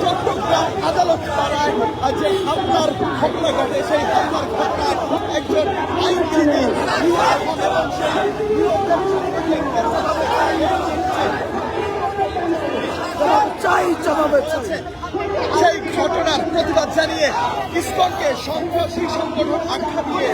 চট্টগ্রাম আদালত পাড়ায় যে হামলার ঘটনা ঘটে সেই হামলার ঘটনায় একজন আইনজীবী সেই ঘটনার প্রতিবাদ জানিয়ে ইসকনকে সন্ত্রাসী সংগঠন আখ্যা দিয়ে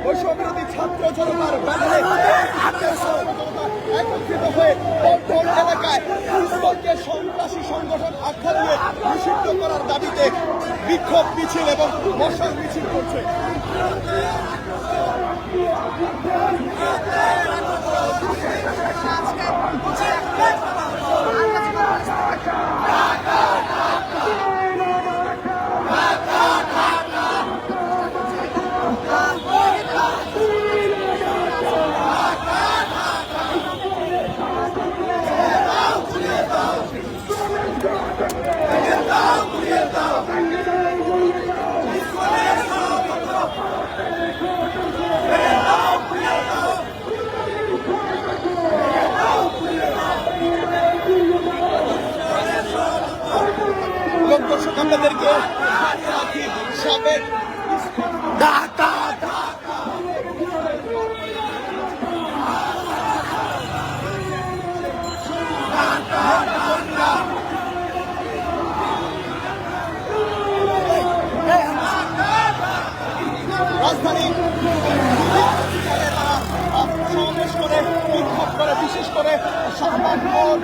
বৈষম্যবিরোধী ছাত্র জনতার ব্যানারে একত্রিত হয়ে পল্টন এলাকায় ইসকনকে সন্ত্রাসী সংগঠন আখ্যা দিয়ে নিষিদ্ধ করার দাবিতে বিক্ষোভ মিছিল এবং মশাল মিছিল করছে। দর্শক আপনাদেরকে সাবেক রাজধানী সমাবেশ করে বিক্ষোভ করে, বিশেষ করে শাহবাগ মোড়,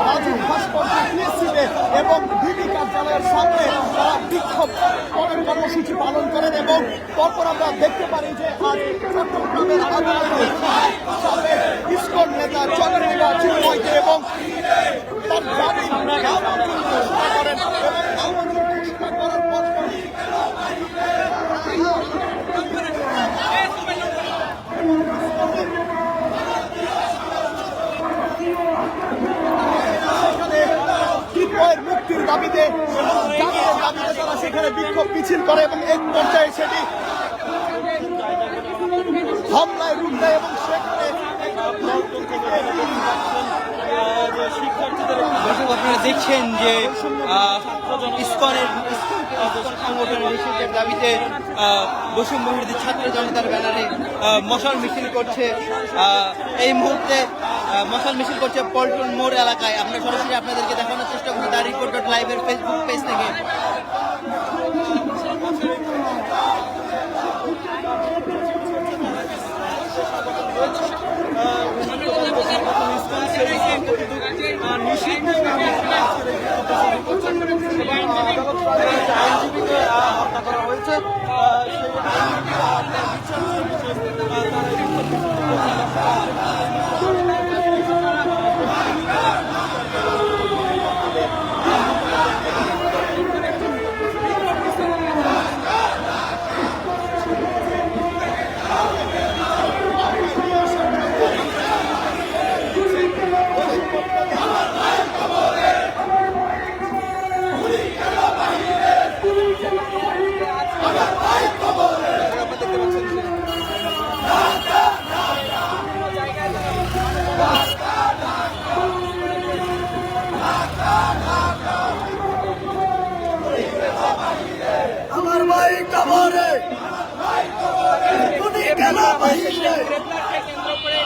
রাজীব ভাস্কর্য প্রেসিডে এবং ডিবি কার্যালয়ের সামনে তারা বিক্ষোভ কর্মসূচি পালন করেন এবং পরপর আমরা দেখতে পারি যে আজ চট্টগ্রামের আদালতে সাবেক ইসকন নেতা চন্দ্রিকা চিন্ময়কে এবং তার জামিন ঘোষণা করেন এবং ঘোষণা করার পর মুক্তির দাবিতে তারা সেখানে বিক্ষোভ মিছিল করে এবং এক পর্যায়ে সেটি হামলায় রূপ দেয় এবং সেখানে আপনারা দেখছেন যে ইসকনের সংগঠনের নিষিদ্ধের দাবিতে বৈষম্য বিরোধী ছাত্র জনতার ব্যানারে মশাল মিছিল করছে। এই মুহূর্তে মশাল মিছিল করছে পল্টন মোড় এলাকায়। আমরা সরাসরি আপনাদেরকে দেখানোর চেষ্টা করছি দ্য রিপোর্টার লাইভের ফেসবুক পেজ থেকে। আইনজীবীকে হত্যা করা হয়েছে করা হয়েছে সেই গ্রেপ্তারকে কেন্দ্র করে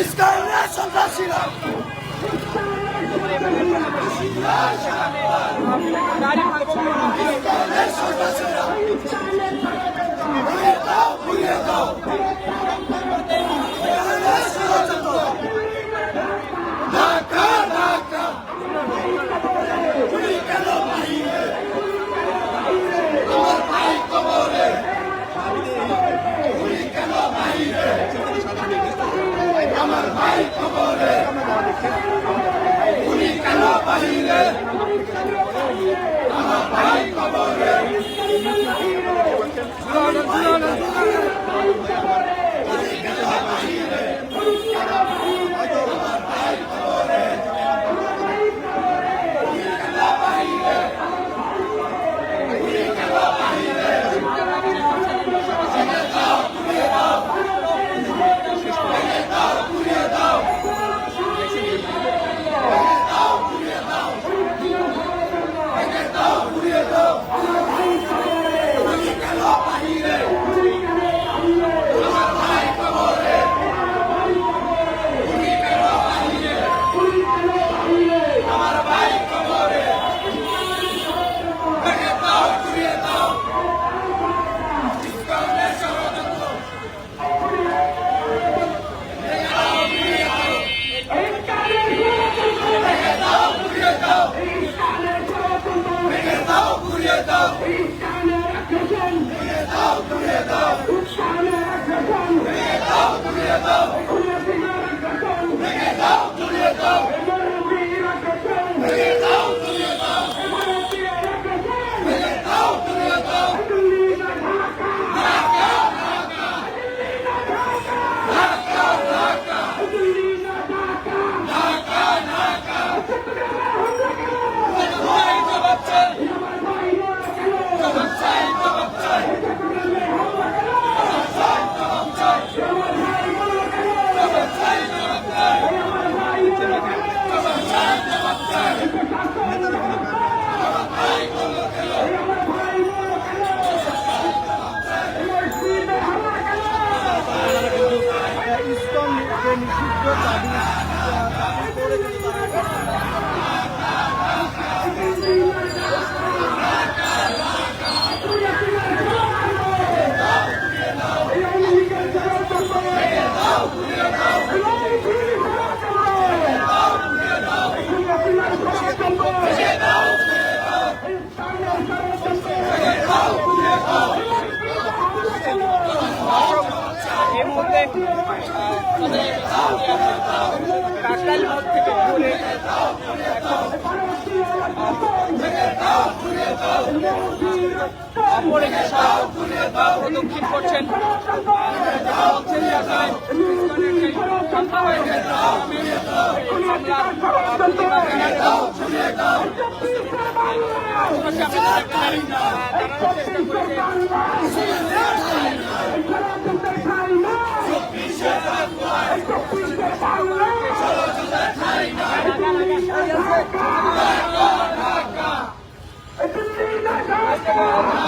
ইসরায়েলের সন্ত্রাসীরা গাড়ি ভাঙচুর করা হয়। ইসরায়েলের সন্ত্রাসীরা ঘুরিয়ে দাও, ঘুরিয়ে দাও। ইসরায়েলের ষড়যন্ত্র। ঢাকা, ঢাকা। তুমি কেন বাহিরে? আমার ভাই কবরে। তুমি কেন বাহিরে? আমার ভাই কবরে। তুমি কেন বাহিরে? আমার ভাই কবরে। এই মুহূর্তে কাকরাইল মোড় থেকে ঘুরে অপর একটি সড়ক প্রদক্ষিণ করছেন। ঢাকা